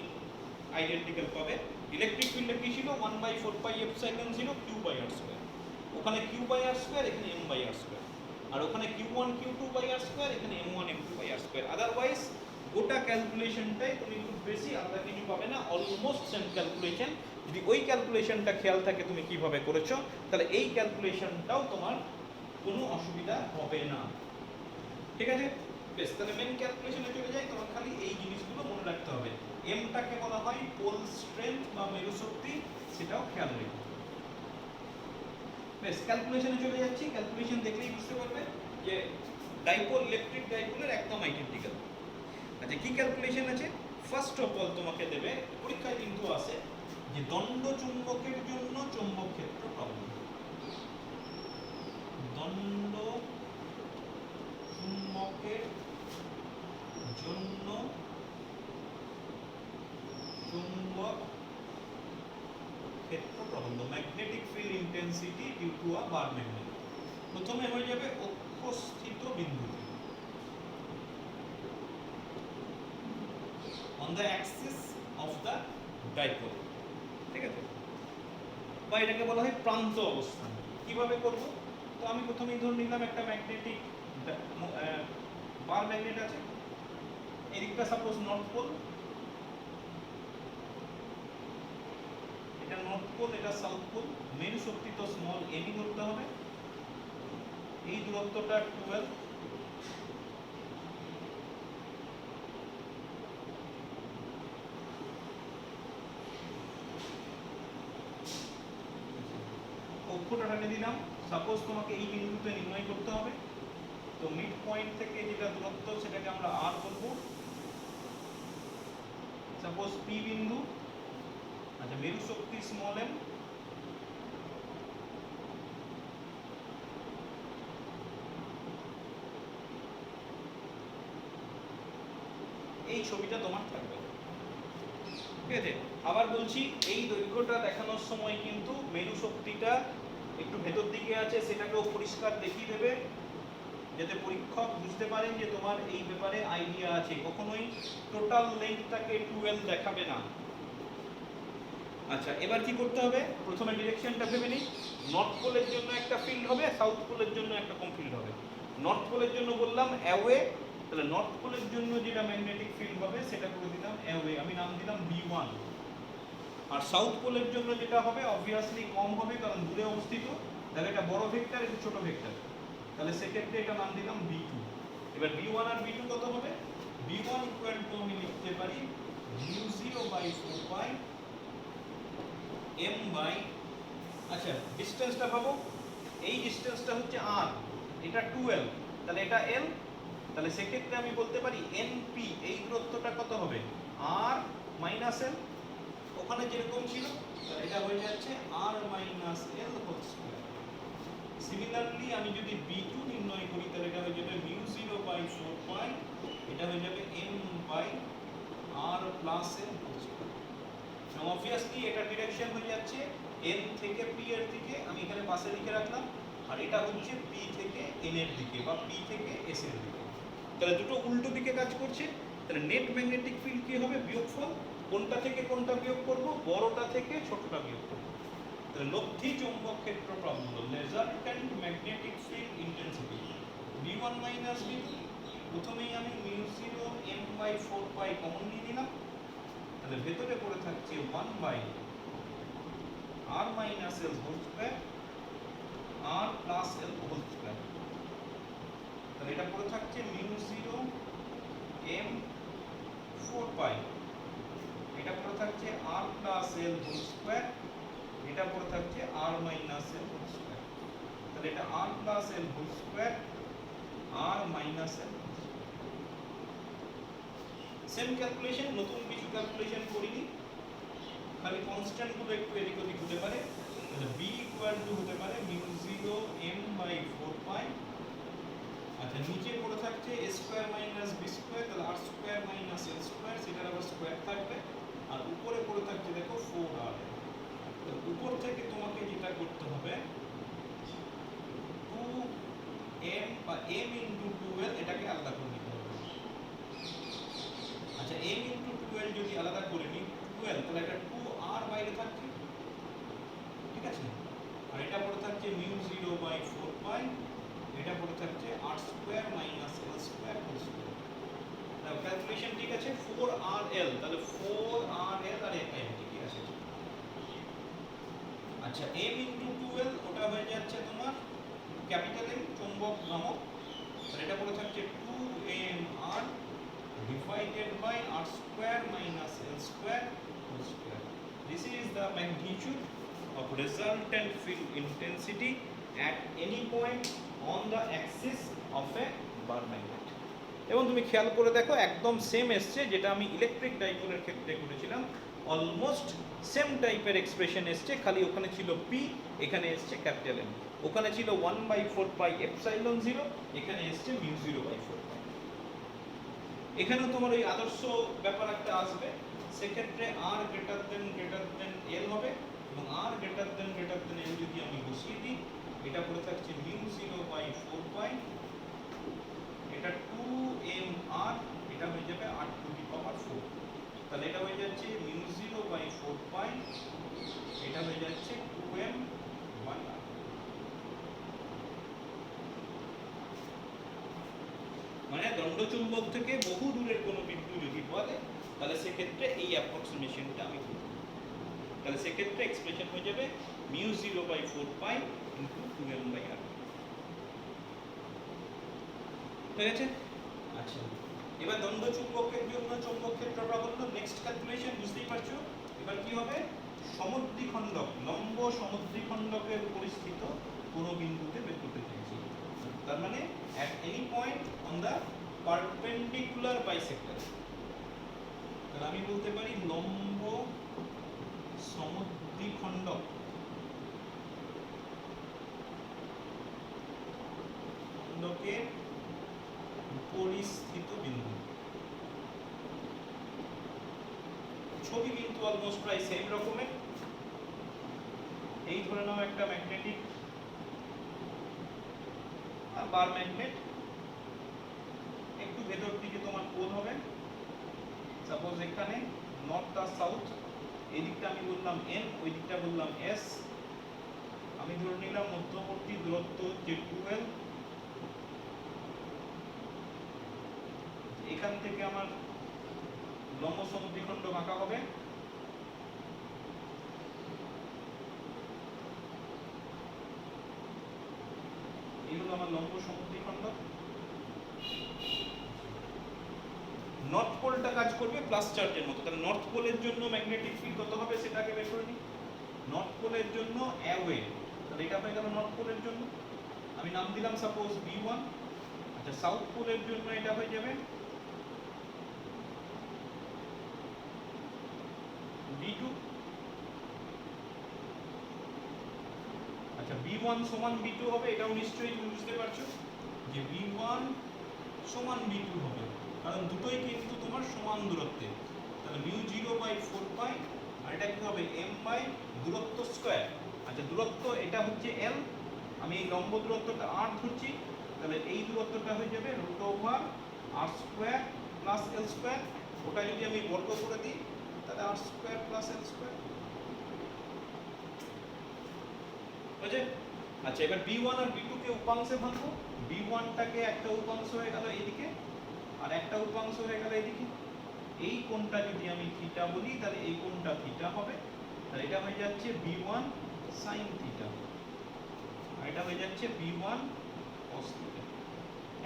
আইডেন্টিক্যাল পাবে। ইলেকট্রিক ফিল্ডে কি ছিল? 1/4 পাই এপসাইলন 0 q/r²। ওখানে q/r², এখানে m/r²। আর ওখানে q1 q2/r², এখানে m1 m2/r²। আদারওয়াইজ গোটা ক্যালকুলেশনটাই তুমি খুব বেশি আলাদা কিছু পাবে না, অলমোস্ট সেম ক্যালকুলেশন। যদি ওই ক্যালকুলেশনটা খেয়াল থাকে তুমি কিভাবে করেছো, তাহলে এই ক্যালকুলেশনটাও তোমার কোনো অসুবিধা হবে না। ঠিক আছে? বেশ, তাহলে মেন ক্যালকুলেশনে চলে যাই। তোমার খালি এই জিনিসগুলো মনে রাখতে হবে। এমটাকে বলা হয় পোল স্ট্রেংথ বা মেরু শক্তি, সেটাও খেয়াল রেখো। বেশ, ক্যালকুলেশনে চলে যাচ্ছি। ক্যালকুলেশন দেখলেই বুঝতে পারবে যে ডাইপোল, ইলেকট্রিক ডাইপোলের একদম আইডেন্টিক্যাল। আচ্ছা, কি ক্যালকুলেশন আছে? ফার্স্ট অফ অল তোমাকে দেবে, পরীক্ষায় কিন্তু আসে, যে দণ্ড চুম্বকের জন্য চৌম্বক ক্ষেত্র প্রবল। দণ্ড চুম্বকের জন্য চুম্বক ক্ষেত্র প্রবল, magnetic field intensity due to a bar magnet. প্রথমে হয়ে যাবে অক্ষস্থিত বিন্দুতে, on the axis of the dipole। ঠিক আছে? বা এটাকে বলা হয় প্রান্ত অবস্থান। কিভাবে করব? তো আমি প্রথমেই ধরে নিলাম একটা ম্যাগনেটিক বার ম্যাগনেট আছে, এদিকটা সাপোজ নর্থ পোল, এটা নর্থ পোল, এটা সাউথ পোল। মেরু শক্তি তো স্মল এমই ধরতে হবে। এই দূরত্বটা 12। অক্ষটা টানে দিলাম। সাপোজ তোমাকে এই বিন্দুতে নির্ণয় করতে হবে, তো মিড পয়েন্ট থেকে যেটা দূরত্ব সেটাকে আমরা আর বলবো। সাপোজ পি বিন্দু। আচ্ছা, মেরু শক্তি স্মল এম। এই ছবিটা তোমার থাকবে। ঠিক আছে? আবার বলছি, এই দৈর্ঘ্যটা দেখানোর সময় কিন্তু মেরু শক্তিটা একটু ভেতর দিকে আছে, সেটাকেও পরিষ্কার দেখিয়ে দেবে, যাতে পরীক্ষক বুঝতে পারেন যে তোমার এই ব্যাপারে আইডিয়া আছে। কখনোই টোটাল লেন্থটাকে 12 দেখাবে না। আচ্ছা, এবার কি করতে হবে? প্রথমে ডিরেকশনটা ভেবে নিই। নর্থ পোলের জন্য একটা ফিল্ড হবে, সাউথ পোলের জন্য একটা কম ফিল্ড হবে। নর্থ পোলের জন্য বললাম অ্যাওয়ে, তাহলে নর্থ পোলের জন্য যেটা ম্যাগনেটিক ফিল্ড হবে সেটা করে দিলাম অ্যাওয়ে, আমি নাম দিলাম B1। আর সাউথ পোলের জন্য যেটা হবে অবভিয়াসলি কম হবে, কারণ দূরে অবস্থিত। তাহলে এটা বড় ভেক্টর, এটা ছোট ভেক্টর, তাহলে সেক্ষেত্রে এটা নাম দিলাম B2। এবার B1 আর B2 কত হবে? B1 ইকুয়াল টু আমি লিখতে পারি μ0/4 পাই m বাই, আচ্ছা ডিসটেন্সটা পাবো, এই ডিসটেন্সটা হচ্ছে r, এটা 12, তাহলে এটা l, তাহলে সেক্ষেত্রে আমি বলতে পারি np, এই দূরত্বটা কত হবে? r মাইনাস l, ওখানে যেরকম ছিল এটা হয়ে যাচ্ছে r minus l whole square. Similarly আমি যদি b2 নির্ণয় করি, তাহলে এটা হয়ে যাবে μ0/4 পাই, এটা হয়ে যাবে m by r plus l whole square. এবং অবভিয়াসলি এটা ডিরেকশন হয়ে যাচ্ছে n থেকে p এর দিকে, আমি এখানে পাশে লিখে রাখলাম। আর এটা হচ্ছে p থেকে n এর দিকে বা p থেকে s এর দিকে। তাহলে দুটো উল্টো দিকে কাজ করছে। তাহলে নেট ম্যাগনেটিক ফিল্ড কি হবে? বিয়োগফল। কোনটা থেকে কোনটা বিয়োগ করব? বড়টা থেকে ছোটটা বিয়োগ করব। তাহলে লব্ধি চৌম্বক ক্ষেত্র প্রাবল্য, resultant magnetic field intensity v1 minus v2। প্রথমেই আমি μ0 m/4 পাই কমন নিয়ে নিলাম, তাহলে ভেতরে পড়ে থাকছে 1 by r minus l whole square, r plus l whole square. তাহলে এটা পড়ে থাকছে μ0 m4 পাই, এটা পড়ে থাকছে r plus l whole square, এটা পড়ে থাকছে r minus l whole square. তাহলে এটা r plus l whole square r minus l। Same calculation, নতুন কিছু ক্যালকুলেশন করিনি, খালি কনস্ট্যান্ট গুলো একটু এদিক ওদিক হতে পারে। তাহলে b ইকুয়াল টু হতে পারে μ0 m বাই 4 পাই। আচ্ছা নিচে পড়ে থাকছে a square minus b square, তাহলে r square minus l square, সেটার আবার স্কয়ার থাকবে। আর উপরে পড়ে থাকছে দেখো 4r। তো উপর থেকে তোমাকে যেটা করতে হবে 2m বা m ইনটু 2l এটাকে আলাদা করে নিতে হবে। আচ্ছা m ইনটু 2l যদি আলাদা করে নিই 12, তাহলে এটা 2r বাইরে থাকছে, ঠিক আছে। আর এটা পড়ে থাকছে μ0 বাই 4 পাই, এটা পড়ে থাকছে r square minus l square whole square. Now calculation ঠিক আছে, 4rl, তাহলে 4rl আর এটা ঠিক আছে। আচ্ছা m ইনটু 2l ওটা হয়ে যাচ্ছে তোমার ক্যাপিটাল M চৌম্বক ভ্রামক, আর এটা পড়ে থাকছে 2mr divided by r square minus l square whole square. This is the magnitude of resultant field intensity at any point on the axis of a bar magnet. এবং তুমি খেয়াল করে দেখো একদম সেম এসছে যেটা আমি ইলেকট্রিক ডাইপোলের ক্ষেত্রে করেছিলাম, অলমোস্ট সেম টাইপের এক্সপ্রেশন এসছে, খালি ওখানে ছিল p, এখানে এসছে ক্যাপিটাল M। ওখানে ছিল 1/4 পাই এপসাইলন 0, এখানে এসছে μ0/4 পাই। এখানেও তোমার ওই আদর্শ ব্যাপার একটা আসবে, সেক্ষেত্রে r গ্রেটার দেন l হবে, এবং r গ্রেটার দেন l যদি আমি বসিয়ে দিই, এটা পড়ে থাকছে μ0/4 পাই, এটা 2mr, এটা হয়ে যাবে r টু দি পাওয়ার 4। তাহলে এটা হয়ে যাচ্ছে μ0/4 পাই, এটা হয়ে যাচ্ছে 2m/r। মানে দণ্ডচুম্বক থেকে বহু দূরের কোনো বিন্দু যদি বলে তাহলে সেক্ষেত্রে এই অ্যাপ্রক্সিমেশনটা আমি করব। তাহলে সেক্ষেত্রে এক্সপ্রেশন হয়ে যাবে μ0/4 পাই ইনটু 2m/r। ঠিক আছে। আচ্ছা এবার দণ্ডচুম্বকের জন্য চৌম্বক ক্ষেত্র প্রাবল্য নেক্সট ক্যালকুলেশন বুঝতেই পারছো। এবার কি হবে, সমদ্বিখণ্ডক, লম্ব সমদ্বিখণ্ডকের পরিস্থিত কোনো বিন্দুতে বের করতে চাইছি, তার মানে at any point on the perpendicular bisector। তাহলে আমি বলতে পারি লম্ব সমদ্বিখণ্ডক খণ্ডকের পরিস্থিত বিন্দু। ছবি কিন্তু অলমোস্ট প্রায় সেম রকমের। এই ধরে নাও একটা ম্যাগনেটিক বার ম্যাগনেট, একটু ভেতর দিকে তোমার পোল হবে, সাপোজ এখানে নর্থ আর সাউথ, এই দিকটা আমি বললাম n, ওই দিকটা বললাম s। আমি ধরে নিলাম মধ্যবর্তী দূরত্ব হচ্ছে 2l। এখান থেকে আমার লম্ব সমদ্বিখণ্ড আঁকা হবে। এই হলো আমার লম্ব সমদ্বিখণ্ড। নর্থ পোলটা কাজ করবে প্লাস চার্জের মতো, তাহলে নর্থ পোলের জন্য ম্যাগনেটিক ফিল্ড কত হবে সেটাকে বের করে নিই। নর্থ পোলের জন্য অ্যাওয়ে, তাহলে এটা হয়ে গেল নর্থ পোলের জন্য, আমি নাম দিলাম সাপোজ B1। আচ্ছা সাউথ পোলের জন্য এটা হয়ে যাবে B2। আচ্ছা B1 সমান B2 হবে, এটাও নিশ্চয়ই তুমি বুঝতে পারছো যে B1 সমান B2 হবে, কারণ দুটোই কিন্তু তোমার সমান দূরত্বে। তাহলে μ0/4 পাই, আর এটা কি হবে m বাই দূরত্ব স্কয়ার। আচ্ছা দূরত্ব এটা হচ্ছে l, আমি এই লম্ব দূরত্বটা r ধরছি, তাহলে এই দূরত্বটা হয়ে যাবে √r square plus l square. ওটা যদি আমি বর্গ করে দিই তাহলে r square plus l square বুঝে। আচ্ছা এবার B1 আর B2 কে উপাংশে ভাঙবো। B1টাকে একটা উপাংশ হয়ে গেল এদিকে, আর একটা উপাংশ হয়ে গেল এদিকে। এই কোণটা যদি আমি থিটা বলি তাহলে এই কোণটা থিটা হবে, তাহলে এটা হয়ে যাচ্ছে B1 sin থিটা, আর এটা হয়ে যাচ্ছে B1 cos থিটা।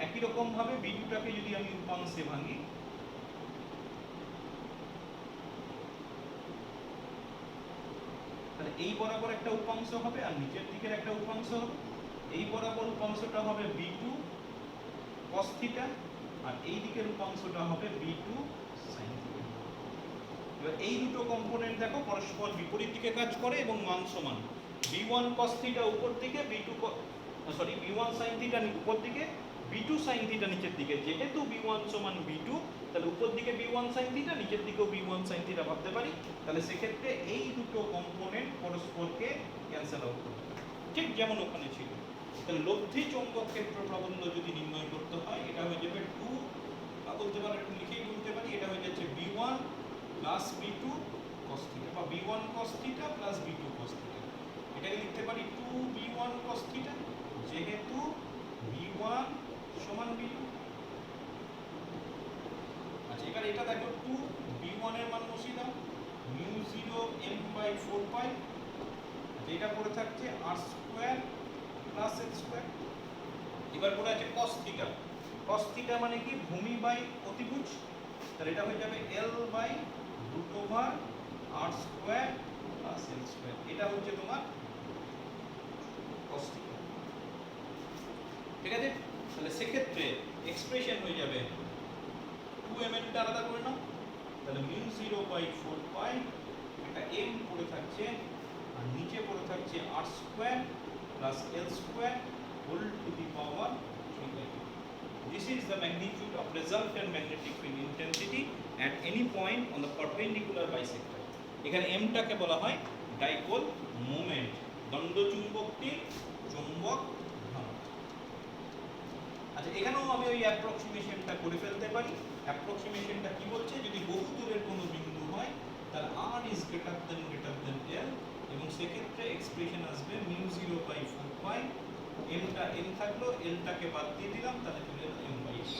একই রকম ভাবে B2টাকে যদি আমি উপাংশে ভাঙি, এই বরাবর একটা উপাংশ হবে আর নিচের দিকের একটা উপাংশ হবে। এই বরাবর উপাংশটা হবে b2 cos থিটা আর এই দিকের উপাংশটা হবে b2 sin থিটা। এবার এই দুটো কম্পোনেন্ট দেখো পরস্পর বিপরীত দিকে কাজ করে এবং মান সমান। b1 cos থিটা উপর দিকে b1 sin থিটা উপর দিকে, b2 sin থিটা নিচের দিকে। যেহেতু b1 সমান b2 তাহলে উপর দিকে b1 sin থিটা, নিচের দিকেও b1 sin থিটা ভাবতে পারি। তাহলে সেক্ষেত্রে এই দুটো কম্পোনেন্ট পরস্পরকে ক্যান্সেল আউট করবে, ঠিক যেমন ওখানে ছিল। তাহলে লব্ধি চৌম্বক ক্ষেত্র প্রবন্ধ যদি নির্ণয় করতে হয়, এটা হয়ে যাবে 2 বলতে পারো, একটু লিখেই বলতে পারি, এটা হয়ে যাচ্ছে b1 plus b2 cos theta বা b1 cos theta plus b2 cos theta. এটাকে লিখতে পারি 2b1 cos থিটা, যেহেতু b1 সমান b2। আচ্ছা, এবার এটা দেখো 2b1 এর মান বসিয়ে দাও, μ0 m/4 পাই। এটা পড়ে থাকছে r square plus x square. এবার পড়ে আছে cos থিটা। cos থিটা মানে কি? ভূমি বাই অতিভুজ। তাহলে এটা হয়ে যাবে l/√r square plus l square. এটা হচ্ছে তোমার cos থিটা। ঠিক আছে? তাহলে সেক্ষেত্রে এক্সপ্রেশন হয়ে যাবে 2ml টা আলাদা করে নাও। তাহলে μ0/4 পাই, একটা m পড়ে থাকছে আর নিচে পড়ে থাকছে r square plus l square whole to the power 3/2। This is the magnitude of resultant magnetic field intensity at any point on the perpendicular bisector. এখানে m টাকে বলা হয় ডাইপোল মোমেন্ট, দণ্ডচুম্বকটির চৌম্বক ভ্রামক। আচ্ছা, এখানেও আমি ওই অ্যাপ্রক্সিমেশনটা করে ফেলতে পারি। অ্যাপ্রক্সিমেশনটা কি বলছে? যদি বহু দূরের কোনো বিন্দু হয় তাহলে r is greater than l, এবং সেক্ষেত্রে এক্সপ্রেশন আসবে μ0/4 পাই। m টা m থাকলো, l টাকে বাদ দিয়ে দিলাম, তাহলে চলে এলো m/r।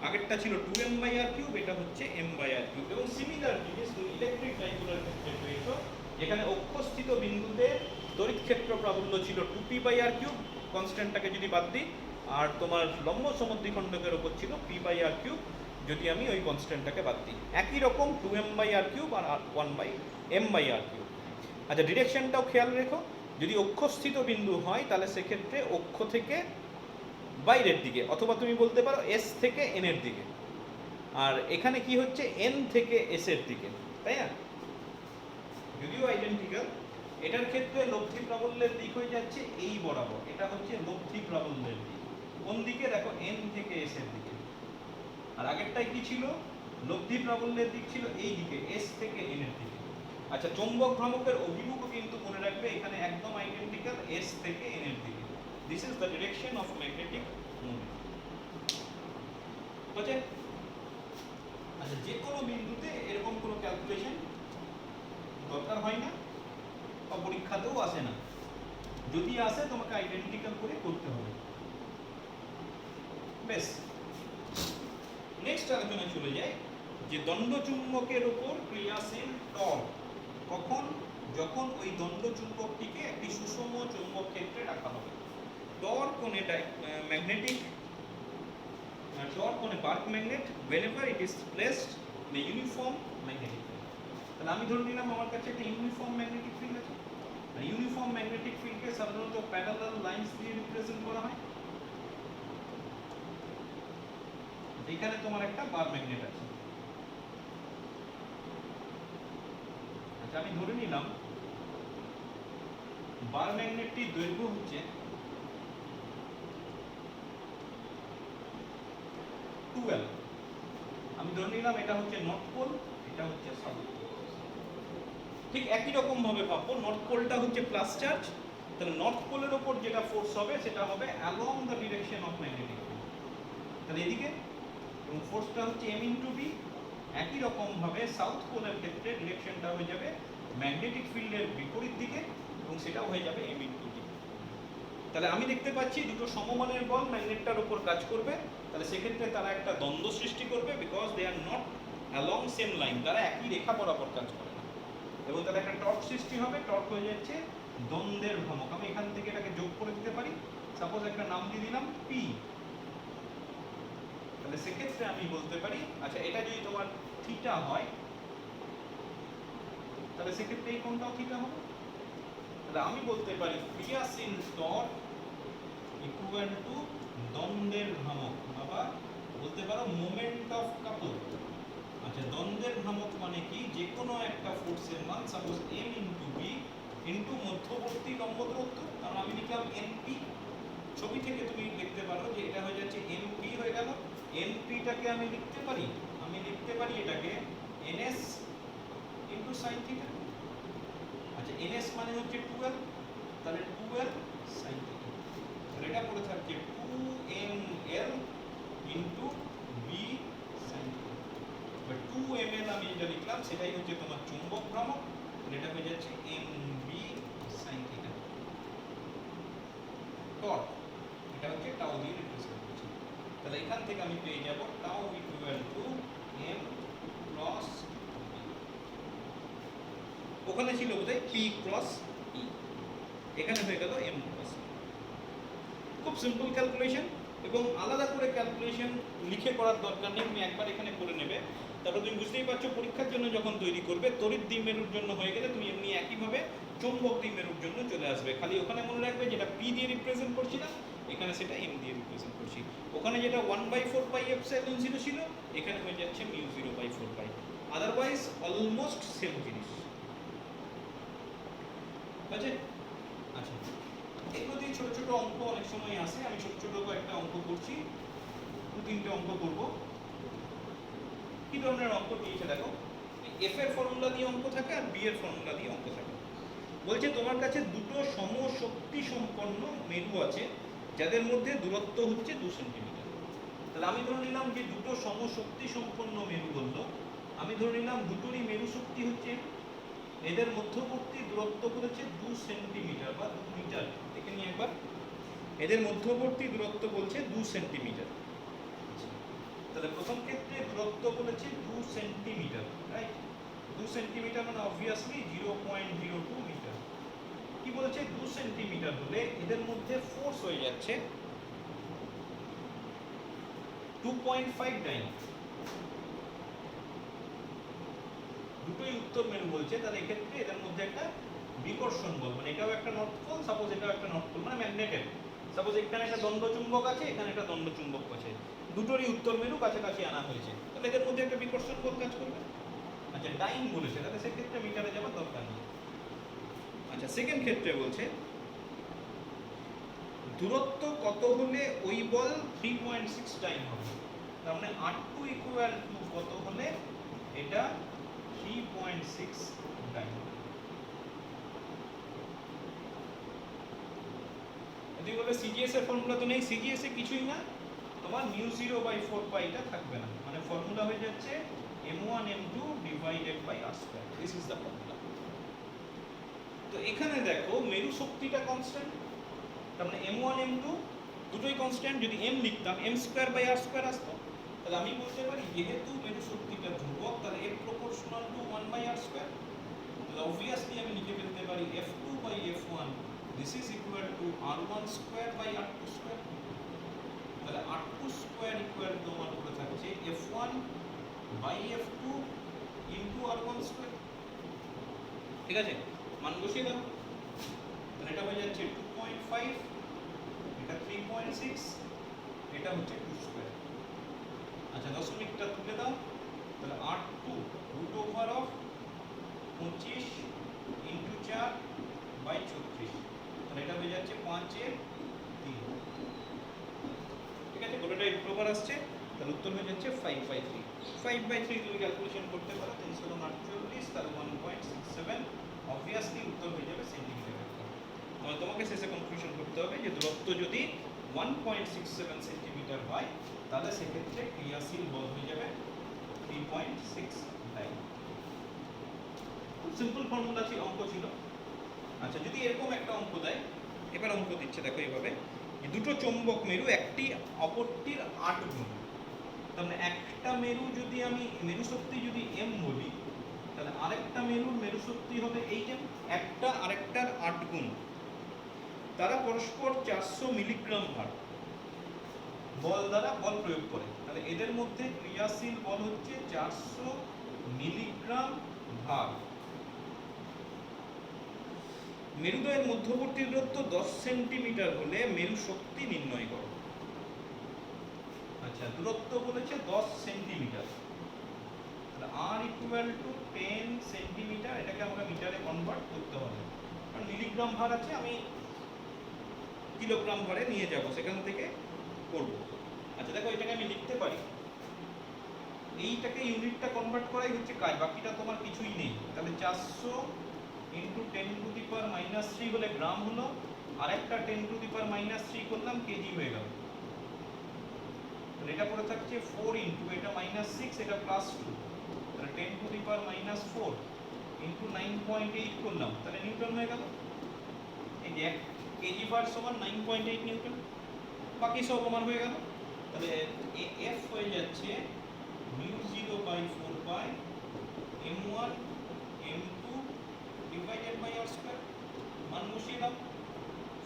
আগেরটা ছিল 2m/r3, এটা হচ্ছে m/r3। এবং সিমিলার জিনিস তুমি ইলেকট্রিক ডাইপোলের ক্ষেত্রে পেয়েছো, যেখানে অক্ষস্থিত বিন্দুতে তড়িৎ ক্ষেত্র প্রাবল্য ছিল 2p/r3, কনস্ট্যান্টটাকে যদি বাদ দিই, আর তোমার লম্ব সমদ্বিখণ্ডকের উপর ছিল p/r3, যদি আমি ওই কনস্ট্যান্টটাকে বাদ দিই। একই রকম 2m/r3 আর 1m/r3। আচ্ছা, ডিরেকশনটাও খেয়াল রেখো। যদি অক্ষস্থিত বিন্দু হয় তাহলে সেক্ষেত্রে অক্ষ থেকে বাইরের দিকে, অথবা তুমি বলতে পারো s থেকে n এর দিকে। আর এখানে কি হচ্ছে? n থেকে s এর দিকে, তাই না? যদিও আইডেন্টিক্যাল। এটার ক্ষেত্রে লব্ধি প্রাবল্যের দিক হয়ে যাচ্ছে এই বরাবর, এটা হচ্ছে লব্ধি প্রাবল্যের দিক। কোন দিকে? দেখো n থেকে s এর দিকে। আর আগেরটাই কি ছিল? লব্ধি প্রাবল্যের দিক ছিল এই দিকে, s থেকে n এর দিকে। আচ্ছা, চৌম্বক ভ্রামকের অভিমুখও কিন্তু মনে রাখবে এখানে একদম আইডেন্টিক্যাল, s থেকে n এর দিকে। This is the direction of magnetic moment. বুঝছে? আচ্ছা, যে কোনো বিন্দুতে এরকম কোনো ক্যালকুলেশন দরকার হয় না বা পরীক্ষাতেও আসে না। যদি আসে তোমাকে আইডেন্টিক্যাল করে করতে হবে। বেশ, নেক্সট আলোচনায় চলে যায় যে দণ্ডচুম্বকের উপর ক্রিয়াশীল টর্ক কখন? যখন ওই দণ্ডচুম্বকটিকে একটি সুষম চৌম্বক ক্ষেত্রে রাখা হবে। Torque on a magnetic torque on a Bark magnet whenever it is placed in a uniform magnetic field. তাহলে আমি ধরে নিলাম আমার কাছে একটা ইউনিফর্ম ম্যাগনেটিক ফিল্ড আছে, আর ইউনিফর্ম ম্যাগনেটিক ফিল্ডকে সাধারণত প্যারালাল লাইনস দিয়ে রিপ্রেজেন্ট করা হয়। এখানে তোমার একটা বার ম্যাগনেট আছে। আচ্ছা, আমি ধরে নিলাম বার ম্যাগনেটটির দৈর্ঘ্য হচ্ছে 12। আমি ধরে নিলাম এটা হচ্ছে নর্থ পোল, এটা হচ্ছে সাউথ পোল। ঠিক একই রকম ভাবে ভাববো, নর্থ পোলটা হচ্ছে প্লাস চার্জ, তাহলে নর্থ পোলের উপর যেটা ফোর্স হবে সেটা হবে along the direction of magnetic field, তাহলে এদিকে, এবং ফোর্সটা হচ্ছে m ইনটু b। একই রকম ভাবে সাউথ পোলের ক্ষেত্রে ডিরেকশনটা হয়ে যাবে ম্যাগনেটিক ফিল্ডের বিপরীত দিকে, এবং সেটাও হয়ে যাবে m ইনটু b। তাহলে আমি দেখতে পাচ্ছি দুটো সমমানের বল ম্যাগনেটটার উপর কাজ করবে, তাহলে সেক্ষেত্রে তারা একটা দ্বন্দ্ব সৃষ্টি করবে, because they are not along same line, তারা একই রেখা বরাবর কাজ করে না, এবং তাহলে একটা টর্ক সৃষ্টি হবে। টর্ক হয়ে যাচ্ছে দ্বন্দ্বের ভ্রামক। আমি এখান থেকে এটাকে যোগ করে দিতে পারি, সাপোজ একটা নাম দিয়ে দিলাম p। তাহলে সেক্ষেত্রে আমি বলতে পারি, আচ্ছা এটা যদি তোমার থিটা হয় তাহলে সেক্ষেত্রে এই কোণটাও থিটা হবে। তাহলে আমি বলতে পারি ক্রিয়াশীল ত্বর ইকুয়াল টু দ্বন্দ্বের ভ্রামক, আবার বলতে পারো মোমেন্ট অফ কাপল। আচ্ছা, দ্বন্দ্বের ভ্রামক মানে কি? যে কোনো একটা ফোর্সের মান, suppose m into B into মধ্যবর্তী লম্ব দূরত্ব, কারণ আমি লিখলাম এনপি। ছবি থেকে তুমি দেখতে পারো যে এটা হয়ে যাচ্ছে এনপি হয়ে গেল। এনপিটাকে আমি লিখতে পারি এটাকে এনএস ইন্টু সাইন থিটা। আচ্ছা, এনএস মানে হচ্ছে 12, তাহলে 12 সাইন থিটা। তাহলে এটা পড়ে থাকছে 2ml into B sine theta. 2ml আমি যেটা লিখলাম সেটাই হচ্ছে তোমার চুম্বক ভ্রামক, এটা হয়ে যাচ্ছে mb sin থিটা। টর্ক এটা হচ্ছে টাউ দিয়ে রিপ্রেজেন্ট করছি। তাহলে এখান থেকে আমি পেয়ে যাব tau equal to m cross ওখানে ছিল বোধহয় p ক্রস e, এখানে হয়ে গেল m ক্রস। খুব সিম্পল ক্যালকুলেশন, এবং আলাদা করে ক্যালকুলেশন লিখে করার দরকার নেই, তুমি একবার এখানে করে নেবে। তারপর তুমি বুঝতেই পারছো পরীক্ষার জন্য যখন তৈরি করবে তড়িৎ দ্বিমেরুর জন্য হয়ে গেলে তুমি এমনি একইভাবে চৌম্বক দ্বিমেরুর জন্য চলে আসবে। খালি ওখানে মনে রাখবে যেটা p দিয়ে রিপ্রেজেন্ট করছি না, এখানে সেটা m দিয়ে রিপ্রেজেন্ট করছি। ওখানে যেটা 1/4 পাই এপসাইলন 0 ছিল, এখানে হয়ে যাচ্ছে মিউ 0/4 পাই। আদারওয়াইজ অলমোস্ট সেম জিনিস আছে। আচ্ছা, এগুলো দিয়ে ছোট ছোট অঙ্ক অনেক সময় আসে, আমি ছোট ছোট কয়েকটা অঙ্ক করছি, 2-3টে অঙ্ক করব। কি ধরনের অঙ্ক দিয়েছে দেখো, এফ এর ফর্মুলা দিয়ে অঙ্ক থাকে আর বি এর ফর্মুলা দিয়ে অঙ্ক থাকে। বলছে তোমার কাছে দুটো সমশক্তি সম্পন্ন মেরু আছে যাদের মধ্যে দূরত্ব হচ্ছে 2 সেন্টিমিটার। তাহলে আমি ধরে নিলাম যে দুটো সমশক্তি সম্পন্ন মেরু বললো, আমি ধরে নিলাম দুটোরই মেরু শক্তি হচ্ছে, এদের মধ্যবর্তী দূরত্ব বলেছে 2 সেন্টিমিটার বা 2 মিটার। দেখে নিই একবার, এদের মধ্যবর্তী দূরত্ব বলছে 2 সেন্টিমিটার। তাহলে প্রথম ক্ষেত্রে দূরত্ব বলেছে 2 সেন্টিমিটার, রাইট? 2 সেন্টিমিটার মানে অবভিয়াসলি 0.02 মিটার। কি বলেছে? 2 সেন্টিমিটার হলে এদের মধ্যে ফোর্স হয়ে যাচ্ছে 2.5 ডাইন। দুটোই উত্তর মেরু বলছে, তাহলে এক্ষেত্রে এদের মধ্যে একটা বিকর্ষণ বল, মানে এটাও একটা নর্থ পোল, সাপোজ এটাও একটা নর্থ পোল, মানে ম্যাগনেটেড। সাপোজ এখানে একটা দ্বন্দ্ব চুম্বক আছে, এখানে একটা দ্বন্দ্ব চুম্বক আছে, দুটোরই উত্তর মেরু কাছাকাছি আনা হয়েছে, তাহলে এদের মধ্যে একটা বিকর্ষণ বল কাজ করবে। আচ্ছা, ডাইন বলেছে, তাহলে সেক্ষেত্রে মিটারে যাওয়ার দরকার নেই। আচ্ছা, সেকেন্ড ক্ষেত্রে বলছে দূরত্ব কত হলে ওই বল 3.6 ডাইন হবে। তার মানে r2 ইকুয়াল টু কত হলে এটা 3.6 ডাইন। যদি বলে সিজিএস এর ফর্মুলা তো নেই, সিজিএস এ কিছুই না, তোমার মিউ 0/4 পাইটা থাকবে না, মানে ফর্মুলা হয়ে যাচ্ছে m1 m2 divided by r2। This is the formula. তো এখানে দেখো মেরু শক্তিটা কনস্ট্যান্ট, তার মানে m1 m2 দুটোই কনস্ট্যান্ট। যদি m লিখতাম m²/r² আসতো। তাহলে আমি বলতে পারি যেহেতু মেরু শক্তিটা ধ্রুবক, তাহলে f প্রপোর্শনাল টু 1/r²। তাহলে অবভিয়াসলি আমি লিখে ফেলতে পারি f2/f1 this is equal to r1²/r2²। তাহলে r2² ইকুয়াল টু আমার পড়ে থাকছে f1/f2 ইনটু r1²। ঠিক আছে, মান বসিয়ে দাও। তাহলে এটা হয়ে যাচ্ছে 2.5, এটা 3.6, এটা হচ্ছে 2²। আচ্ছা, দশমিকটা তুলে দাও, তাহলে r2 root over of 25 into 4/36, তাহলে এটা হয়ে যাচ্ছে 5/3। ঠিক আছে, গোটাটাই রুট ওভার আসছে, তাহলে উত্তর হয়ে যাচ্ছে 5/3। 5/3 তুমি ক্যালকুলেশন করতে পারো, 348, তাহলে 1.67। অবভিয়াসলি উত্তর হয়ে যাবে সেন্টিমিটার। মানে তোমাকে শেষে কনক্লুশন করতে হবে যে দূরত্ব যদি 1.67 সেন্টিমিটার হয়, তাহলে সেক্ষেত্রে ক্রিয়াশীল বল হয়ে যাবে 3.6 ডাইন। খুব সিম্পল ফর্মুলা ছিল, অঙ্ক ছিল। আচ্ছা, যদি এরকম একটা অঙ্ক দেয়, এবার অঙ্ক দিচ্ছে দেখো এইভাবে, দুটো চৌম্বক মেরু একটি অপরটির 8 গুণ। তার মানে একটা মেরু যদি আমি মেরু শক্তি যদি m বলি, তাহলে আরেকটা মেরুর মেরু শক্তি হবে 8m, একটা আরেকটার 8 গুণ। তারা পরস্পর 400 মিলিগ্রাম ভার বল দ্বারা বল প্রয়োগ করে, তাহলে এদের মধ্যে ক্রিয়াশীল বল হচ্ছে 400 মিলিগ্রাম ভার। মেরুদয়ের মধ্যবর্তী দূরত্ব 10 সেন্টিমিটার হলে মেরু শক্তি নির্ণয় করো। আচ্ছা, দূরত্ব বলেছে 10 সেন্টিমিটার, তাহলে r ইকুয়াল টু 10 সেন্টিমিটার, এটাকে আমাকে মিটারে কনভার্ট করতে হবে, কারণ মিলিগ্রাম ভার আছে, আমি কিলোগ্রাম ভারে নিয়ে যাব, সেখান থেকে করব। আচ্ছা দেখো, এটাকে আমি লিখতে পারি, এইটাকে ইউনিটটা কনভার্ট করাই হচ্ছে কাজ, বাকিটা তোমার কিছুই নেই। তাহলে 400 ইন্টু 10⁻³ হলে গ্রাম হলো, আর একটা 10⁻³ করলাম কেজি হয়ে গেল। তাহলে এটা পড়ে থাকছে 4 ইন্টু এটা -6, এটা +2, তাহলে 10⁻⁴ ইন্টু 9.8 করলাম, তাহলে নিউটন হয়ে গেল। এই যে 1 কেজি ভার সমান 9.8 নিউটন, বাকি সব আমার হয়ে গেল। তাহলে এফ হয়ে যাচ্ছে μ0/4π m1 m2 divided by r square, মান বসিয়ে দাও,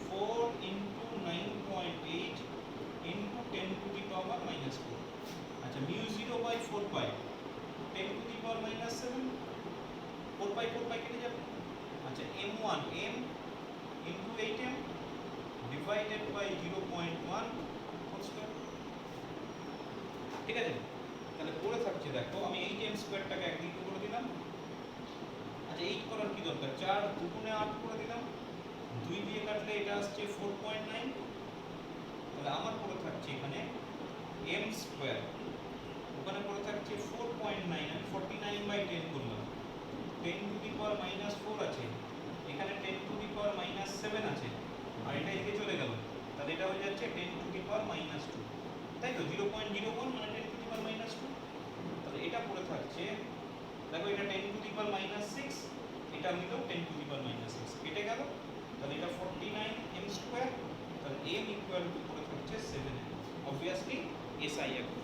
4 ইন্টু 9.8 ইন্টু 10⁻⁴। আচ্ছা, μ0/4π 10⁻⁷, 4π কেটে যাবে। আচ্ছা, m1 m into 8m divided by 0.1 whole square. ঠিক আছে, তাহলে পড়ে থাকছে, দেখো আমি 8m স্কয়ারটাকে একদিকে করে দিলাম। আচ্ছা, 8 করার কি দরকার, 4 দুগুণে 8 করে দিলাম, 2 দিয়ে কাটলে এটা আসছে 4.9। তাহলে আমার পড়ে থাকছে এখানে m স্কয়ার, ওখানে পড়ে থাকছে 4.9, আমি 49/10 করলাম, 10⁻⁴ আছে, এখানে 10⁻⁷ আছে, আর এটা এদিকে চলে গেল, তাহলে এটা হয়ে যাচ্ছে 10⁻², তাই তো, 0.01 মানে 10⁻²। তাহলে এটা পড়ে থাকছে, দেখো এটা 10⁻⁶, এটা নিলেও 10⁻⁶, কেটে গেল, তাহলে এটা 49m স্কয়ার, তাহলে m ইকুয়াল টু পড়ে থাকছে 7m, অবভিয়াসলি SI একক।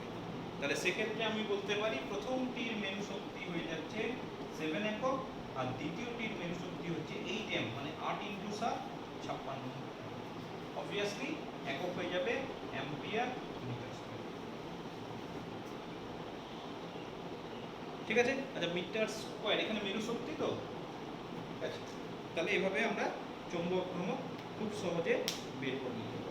তাহলে সেক্ষেত্রে আমি বলতে পারি প্রথমটির মেরু শক্তি হয়ে যাচ্ছে 7 একক, আর দ্বিতীয়টির মেরু শক্তি হচ্ছে 8m, মানে 8 ইন্টু 7 56। অবভিয়াসলি একক হয়ে যাবে অ্যাম্পিয়ার মিটার স্কয়ার। ঠিক আছে, আচ্ছা মিটার স্কয়ার, এখানে মেরু শক্তি তো, ঠিক আছে। তাহলে এভাবে আমরা চৌম্বক ভ্রমণ খুব সহজে বের করে নিতে পারি।